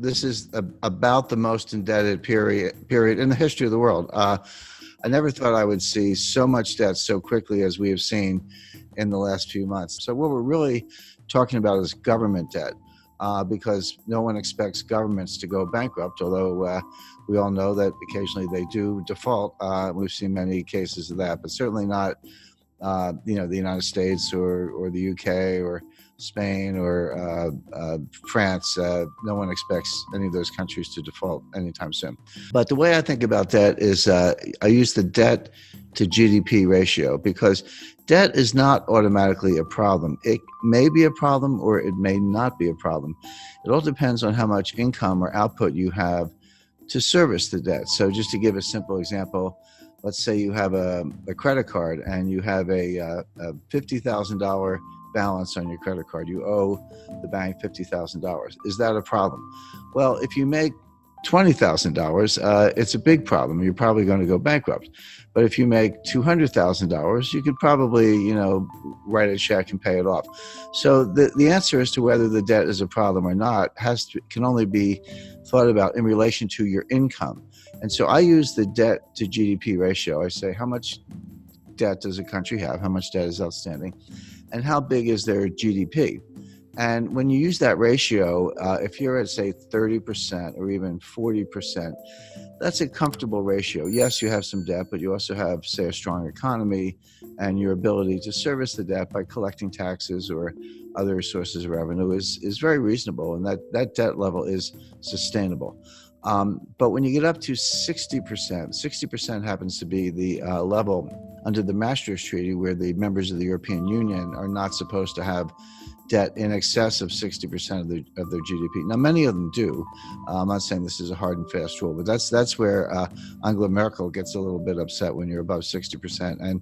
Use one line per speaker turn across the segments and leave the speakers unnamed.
this is about the most indebted period in the history of the world. I never thought I would see so much debt so quickly as we have seen in the last few months. So what we're really talking about is government debt, because no one expects governments to go bankrupt, although we all know that occasionally they do default. We've seen many cases of that, but certainly not the United States or the UK or Spain or France. No one expects any of those countries to default anytime soon. But the way I think about debt is I use the debt to GDP ratio, because debt is not automatically a problem. It may be a problem or it may not be a problem. It all depends on how much income or output you have to service the debt. So just to give a simple example, let's say you have a credit card and you have a $50,000 balance on your credit card. You owe the bank $50,000. Is that a problem? Well, if you make $20,000, it's a big problem. You're probably going to go bankrupt. But if you make $200,000, you could probably, write a check and pay it off. So the answer as to whether the debt is a problem or not can only be thought about in relation to your income. And so I use the debt to GDP ratio. I say, how much debt does a country have? How much debt is outstanding? And how big is their GDP? And when you use that ratio, if you're at, say, 30% or even 40%, that's a comfortable ratio. Yes, you have some debt, but you also have, say, a strong economy and your ability to service the debt by collecting taxes or other sources of revenue is very reasonable, and that debt level is sustainable. But when you get up to 60% happens to be the level under the Maastricht Treaty, where the members of the European Union are not supposed to have debt in excess of 60% of their GDP. Now, many of them do. I'm not saying this is a hard and fast rule, but that's where Angela Merkel gets a little bit upset when you're above 60%. And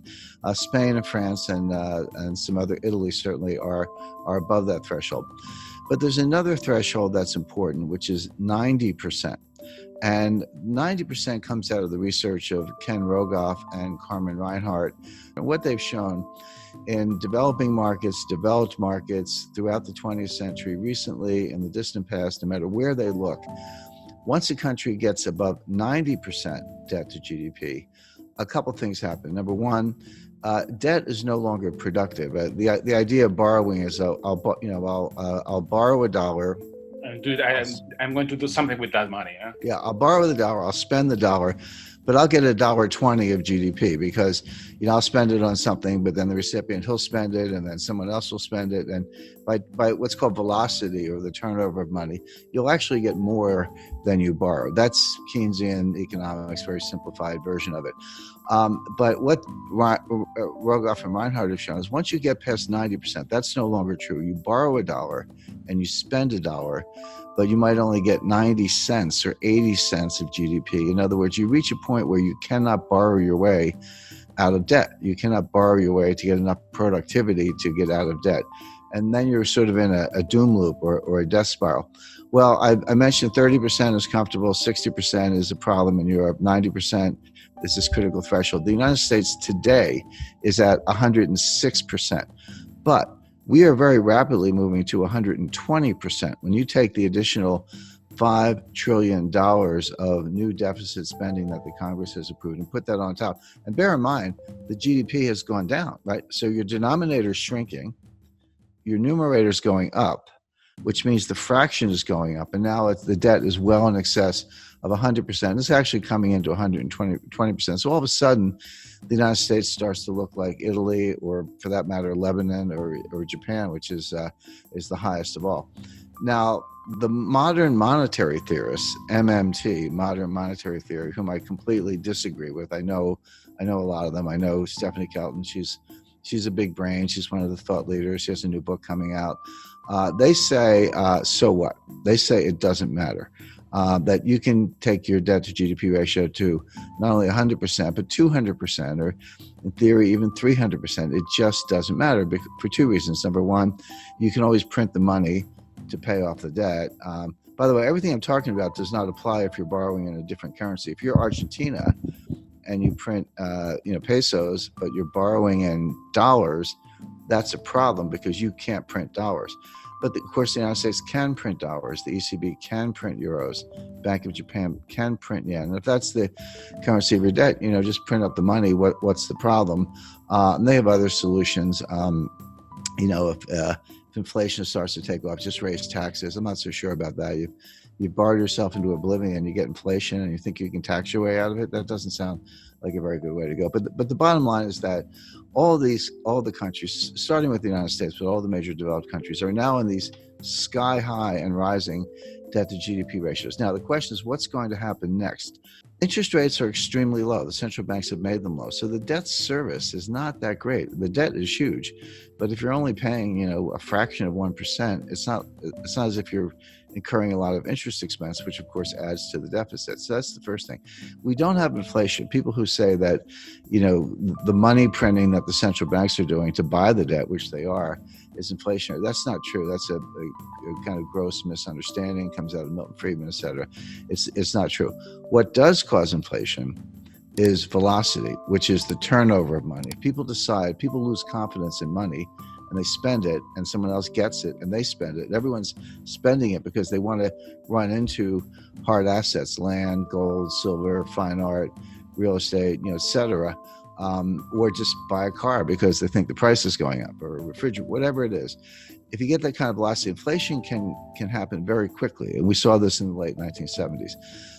Spain and France and some other, Italy certainly are above that threshold. But there's another threshold that's important, which is 90%. And 90% comes out of the research of Ken Rogoff and Carmen Reinhart. And what they've shown in developing markets, developed markets throughout the 20th century, recently, in the distant past, no matter where they look, once a country gets above 90% debt to GDP, a couple things happen. Number one, debt is no longer productive. The idea of borrowing is I'll borrow $1.
I'm going to do something with that money. Huh?
Yeah, I'll borrow the $1, I'll spend the $1, but I'll get $1.20 of GDP because, I'll spend it on something, but then the recipient, he'll spend it, and then someone else will spend it. And by what's called velocity, or the turnover of money, you'll actually get more than you borrow. That's Keynesian economics, very simplified version of it. But what Rogoff and Reinhart have shown is once you get past 90%, that's no longer true. You borrow $1 and you spend $1, but you might only get 90 cents or 80 cents of GDP. In other words, you reach a point where you cannot borrow your way out of debt. You cannot borrow your way to get enough productivity to get out of debt. And then you're sort of in a doom loop or a death spiral. Well, I mentioned 30% is comfortable, 60% is a problem in Europe, 90% is this critical threshold. The United States today is at 106%. But we are very rapidly moving to 120%. When you take the additional $5 trillion of new deficit spending that the Congress has approved and put that on top, and bear in mind, the GDP has gone down, right? So your denominator is shrinking, your numerator is going up, which means the fraction is going up, and now the debt is well in excess of 100%. It's actually coming into 120%. So all of a sudden, the United States starts to look like Italy, or for that matter, Lebanon or Japan, which is the highest of all. Now, the modern monetary theorists, MMT, modern monetary theory, whom I completely disagree with. I know a lot of them. I know Stephanie Kelton. She's a big brain. She's one of the thought leaders. She has a new book coming out. They say, so what? They say it doesn't matter. That you can take your debt to GDP ratio to not only 100%, but 200%, or in theory, even 300%. It just doesn't matter for two reasons. Number one, you can always print the money to pay off the debt. By the way, everything I'm talking about does not apply if you're borrowing in a different currency. If you're Argentina and you print pesos, but you're borrowing in dollars, that's a problem because you can't print dollars. But of course, the United States can print dollars. The ECB can print euros. Bank of Japan can print yen. And if that's the currency of your debt, just print up the money. What's the problem? And they have other solutions. If inflation starts to take off, just raise taxes. I'm not so sure about that. You've borrowed yourself into oblivion. You get inflation, and you think you can tax your way out of it. That doesn't sound like a very good way to go. But the bottom line is that all the countries, starting with the United States, but all the major developed countries, are now in these sky high and rising debt to GDP ratios. Now the question is, what's going to happen next? Interest rates are extremely low. The central banks have made them low. So the debt service is not that great. The debt is huge, but if you're only paying, a fraction of 1%, it's not as if you're incurring a lot of interest expense, which of course adds to the deficit. So that's the first thing. We don't have inflation. People who say that, the money printing that the central banks are doing to buy the debt, which they are, is inflationary. That's not true. That's a kind of gross misunderstanding, comes out of Milton Friedman, et cetera. It's not true. What does cause inflation is velocity, which is the turnover of money. People lose confidence in money, and they spend it, and someone else gets it and they spend it. Everyone's spending it because they want to run into hard assets, land, gold, silver, fine art, real estate, et cetera, or just buy a car because they think the price is going up, or a refrigerator, whatever it is. If you get that kind of velocity, inflation can happen very quickly. And we saw this in the late 1970s.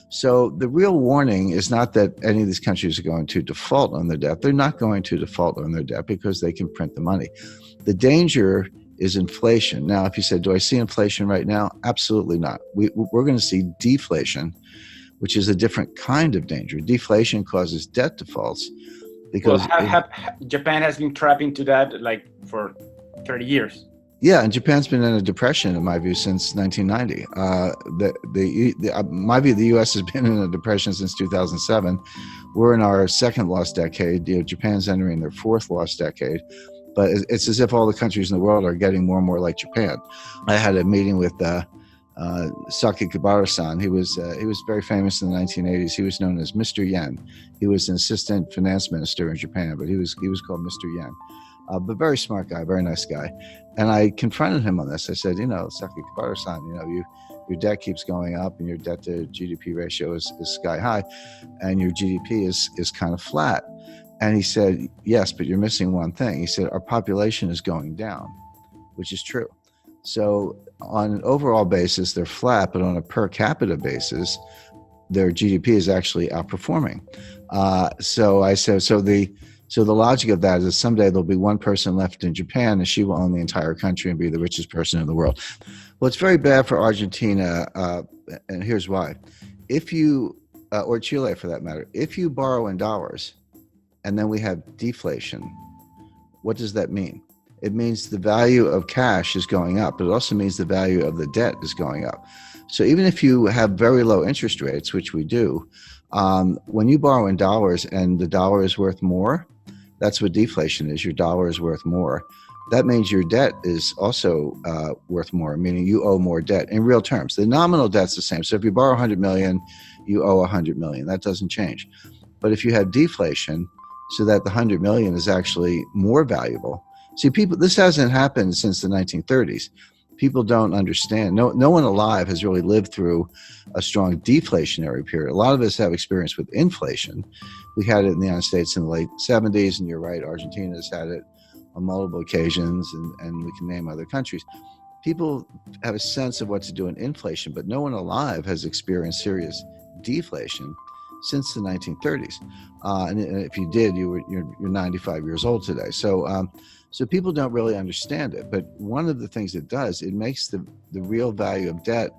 So the real warning is not that any of these countries are going to default on their debt. They're not going to default on their debt because they can print the money. The danger is inflation. Now, if you said, do I see inflation right now? Absolutely not. We're going to see deflation, which is a different kind of danger. Deflation causes debt defaults because
Japan has been trapped into that for 30 years.
Yeah, and Japan's been in a depression, in my view, since 1990. My view, the U.S. has been in a depression since 2007. We're in our second lost decade. Japan's entering their fourth lost decade. But it's as if all the countries in the world are getting more and more like Japan. I had a meeting with Saki Kibara-san. He was very famous in the 1980s. He was known as Mr. Yen. He was an assistant finance minister in Japan, but he was called Mr. Yen. But very smart guy, very nice guy. And I confronted him on this. I said, Saki Kibara-san, your debt keeps going up and your debt to GDP ratio is sky high and your GDP is kind of flat. And he said, yes, but you're missing one thing. He said, our population is going down, which is true. So on an overall basis, they're flat, but on a per capita basis, their GDP is actually outperforming. So I said, so the logic of that is that someday there'll be one person left in Japan and she will own the entire country and be the richest person in the world. Well, it's very bad for Argentina, and here's why. If you, or Chile for that matter, if you borrow in dollars and then we have deflation, what does that mean? It means the value of cash is going up, but it also means the value of the debt is going up. So even if you have very low interest rates, which we do, when you borrow in dollars and the dollar is worth more, that's what deflation is. Your dollar is worth more. That means your debt is also worth more, meaning you owe more debt in real terms. The nominal debt's the same. So if you borrow 100 million, you owe 100 million. That doesn't change. But if you have deflation, so that the 100 million is actually more valuable. See, this hasn't happened since the 1930s. People don't understand. No one alive has really lived through a strong deflationary period. A lot of us have experience with inflation. We had it in the United States in the late 70s, and you're right, Argentina's had it on multiple occasions, and we can name other countries. People have a sense of what to do in inflation, but no one alive has experienced serious deflation since the 1930s. And if you did, you're 95 years old today. So people don't really understand it. But one of the things it does, it makes the real value of debt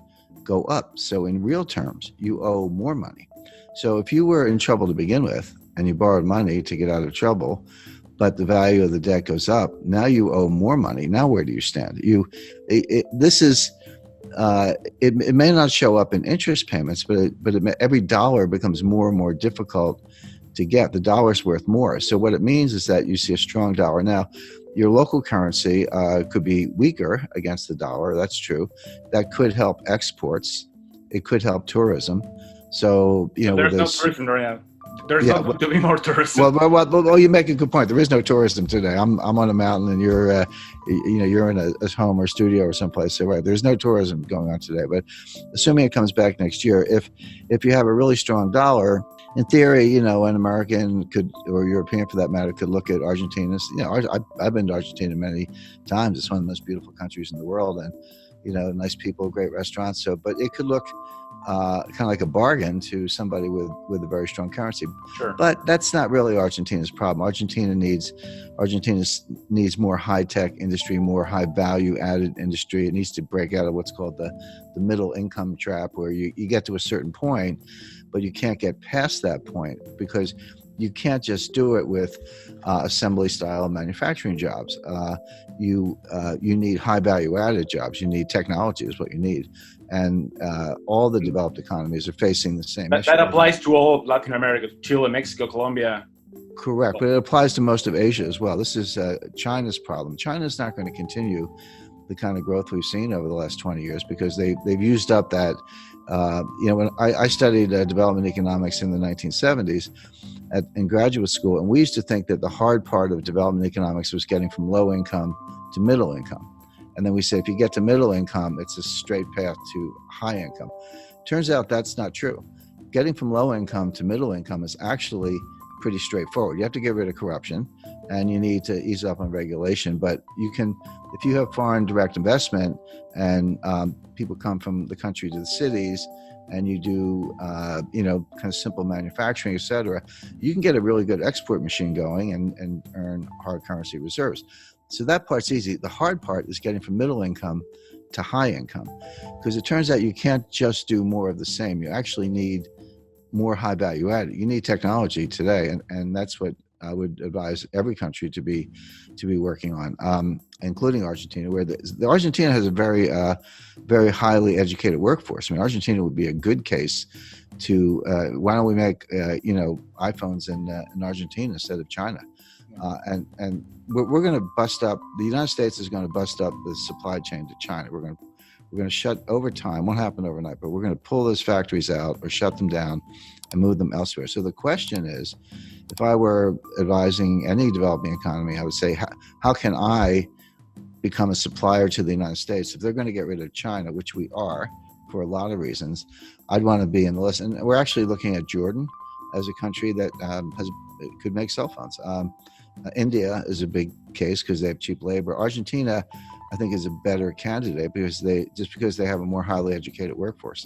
go up. So in real terms, you owe more money. So if you were in trouble to begin with and you borrowed money to get out of trouble, but the value of the debt goes up, now you owe more money. Now where do you stand? It may not show up in interest payments, but every dollar becomes more and more difficult to get. The dollar's worth more. So what it means is that you see a strong dollar. Now, your local currency could be weaker against the dollar. That's true. That could help exports. It could help tourism. So,
there's no tourism right now. There's
Yeah,
not going to be more tourism.
well, you make a good point. There is no tourism today. I'm on a mountain, and you're in a home or studio or someplace. So right, there's no tourism going on today. But assuming it comes back next year, if you have a really strong dollar, in theory, an American could, or European for that matter, could look at Argentina. I've been to Argentina many times. It's one of the most beautiful countries in the world, and nice people, great restaurants. So, but it could look kind of like a bargain to somebody with a very strong currency.
Sure.
But that's not really Argentina's problem. Argentina needs more high-tech industry, more high-value-added industry. It needs to break out of what's called the middle income trap, where you get to a certain point, but you can't get past that point because you can't just do it with assembly style manufacturing jobs. You need high value added jobs. You need technology is what you need. And all the developed economies are facing the same issue.
That applies to all of Latin America, Chile, Mexico, Colombia.
Correct, but it applies to most of Asia as well. This is China's problem. China's not going to continue the kind of growth we've seen over the last 20 years because they've used up that. When I studied development economics in the 1970s in graduate school, and we used to think that the hard part of development economics was getting from low income to middle income. And then we say if you get to middle income, it's a straight path to high income. Turns out that's not true. Getting from low income to middle income is actually pretty straightforward. You have to get rid of corruption and you need to ease up on regulation. But you can, if you have foreign direct investment and people come from the country to the cities and you do, kind of simple manufacturing, et cetera, you can get a really good export machine going and earn hard currency reserves. So that part's easy. The hard part is getting from middle income to high income, because it turns out you can't just do more of the same. You actually need more high value added. You need technology today, and that's what I would advise every country to be working on, including Argentina, where the Argentina has a very very highly educated workforce. I mean, Argentina would be a good case to why don't we make iPhones in Argentina instead of China, and we're going to bust up. The United States is going to bust up the supply chain to China. We're going to shut over time. Won't happen overnight, but we're going to pull those factories out or shut them down and move them elsewhere. So the question is, if I were advising any developing economy, I would say, how can I become a supplier to the United States? If they're going to get rid of China, which we are for a lot of reasons, I'd want to be in the list. And we're actually looking at Jordan as a country that could make cell phones. India is a big case because they have cheap labor. Argentina, I think, is a better candidate because they have a more highly educated workforce.